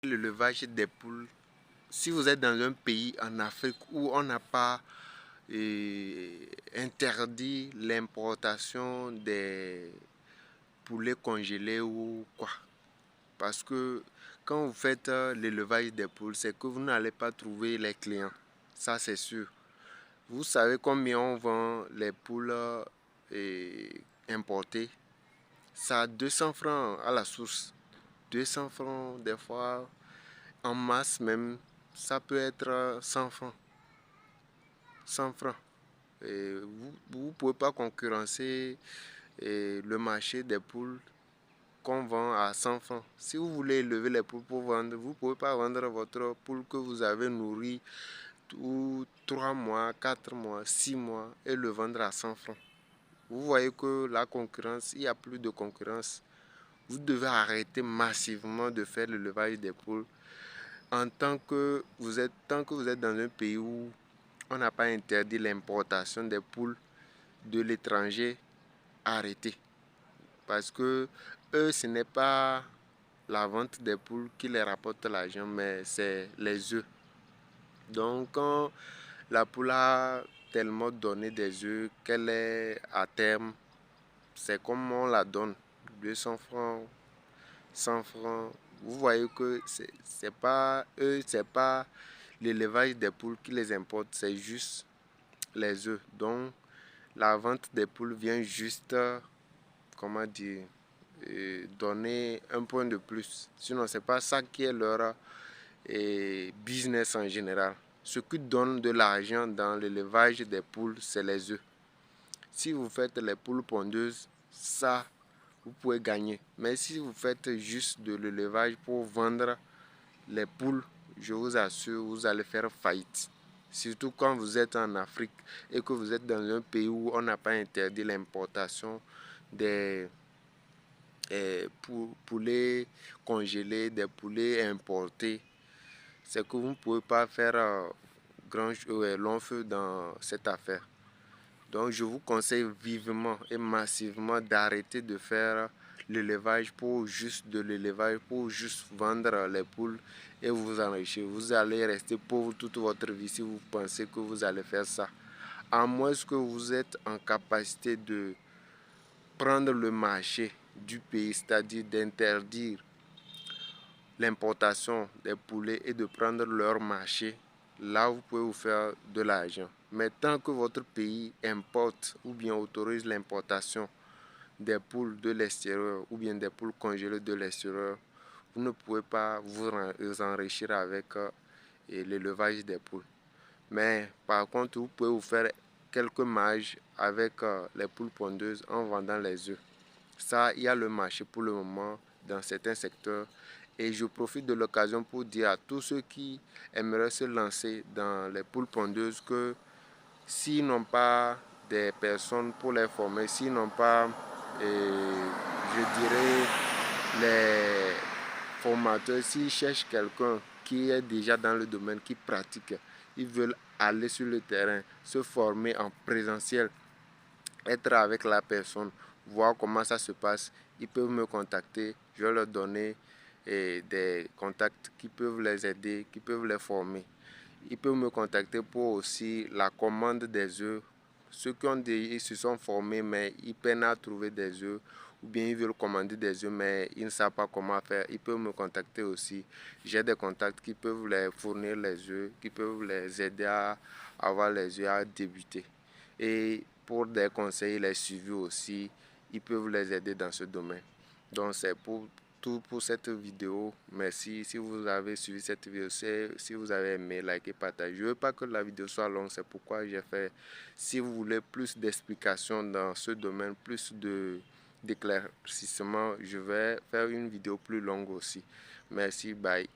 L'élevage des poules, si vous êtes dans un pays en Afrique où on n'a pas interdit l'importation des poulets congelés ou quoi, parce que quand vous faites l'élevage des poules, c'est que vous n'allez pas trouver les clients, ça c'est sûr. Vous savez combien on vend les poules importées? Ça a 200 francs à la source, 200 francs des fois. En masse même, ça peut être 100 francs. 100 francs. Et vous ne pouvez pas concurrencer le marché des poules qu'on vend à 100 francs. Si vous voulez élever les poules pour vendre, vous ne pouvez pas vendre votre poule que vous avez nourrie tout 3 mois, 4 mois, 6 mois et le vendre à 100 francs. Vous voyez que la concurrence, il n'y a plus de concurrence. Vous devez arrêter massivement de faire l'élevage des poules. Tant que vous êtes dans un pays où on n'a pas interdit l'importation des poules de l'étranger, arrêtez. Parce que eux, ce n'est pas la vente des poules qui les rapporte l'argent, mais c'est les œufs. Donc, quand la poule a tellement donné des œufs qu'elle est à terme, c'est comme on la donne, 200 francs, 100 francs. Vous voyez que c'est pas eux, c'est pas l'élevage des poules qui les importe, c'est juste les œufs. Donc la vente des poules vient juste, comment dire, donner un point de plus. Sinon, c'est pas ça qui est leur business en général. Ce qui donne de l'argent dans l'élevage des poules, c'est les œufs. Si vous faites les poules pondeuses, ça, vous pouvez gagner. Mais si vous faites juste de l'élevage pour vendre les poules, je vous assure, vous allez faire faillite. Surtout quand vous êtes en Afrique et que vous êtes dans un pays où on n'a pas interdit l'importation des poulets congelés, des poulets importés. C'est que vous ne pouvez pas faire long feu dans cette affaire. Donc je vous conseille vivement et massivement d'arrêter de faire l'élevage pour juste de l'élevage, pour juste vendre les poules et vous enrichir. Vous allez rester pauvre toute votre vie si vous pensez que vous allez faire ça. À moins que vous êtes en capacité de prendre le marché du pays, c'est-à-dire d'interdire l'importation des poulets et de prendre leur marché, là vous pouvez vous faire de l'argent. Mais tant que votre pays importe ou bien autorise l'importation des poules de l'extérieur ou bien des poules congelées de l'extérieur, vous ne pouvez pas vous enrichir avec l'élevage des poules. Mais par contre, vous pouvez vous faire quelques marges avec les poules pondeuses en vendant les œufs. Ça, il y a le marché pour le moment dans certains secteurs. Et je profite de l'occasion pour dire à tous ceux qui aimeraient se lancer dans les poules pondeuses que s'ils n'ont pas des personnes pour les former, s'ils n'ont pas, je dirais, les formateurs, s'ils cherchent quelqu'un qui est déjà dans le domaine, qui pratique, ils veulent aller sur le terrain, se former en présentiel, être avec la personne, voir comment ça se passe, ils peuvent me contacter, je vais leur donner des contacts qui peuvent les aider, qui peuvent les former. Ils peuvent me contacter pour aussi la commande des œufs. Ceux ils se sont formés mais ils peinent à trouver des œufs ou bien ils veulent commander des œufs mais ils ne savent pas comment faire, ils peuvent me contacter aussi. J'ai des contacts qui peuvent les fournir les œufs, qui peuvent les aider à avoir les œufs à débuter. Et pour des conseils, les suivis aussi, ils peuvent les aider dans ce domaine. Donc c'est tout pour cette vidéo. Merci si vous avez suivi cette vidéo. Si vous avez aimé, likez, partagez. Je ne veux pas que la vidéo soit longue, c'est pourquoi j'ai fait. Si vous voulez plus d'explications dans ce domaine, plus d'éclaircissement, je vais faire une vidéo plus longue aussi. Merci, bye.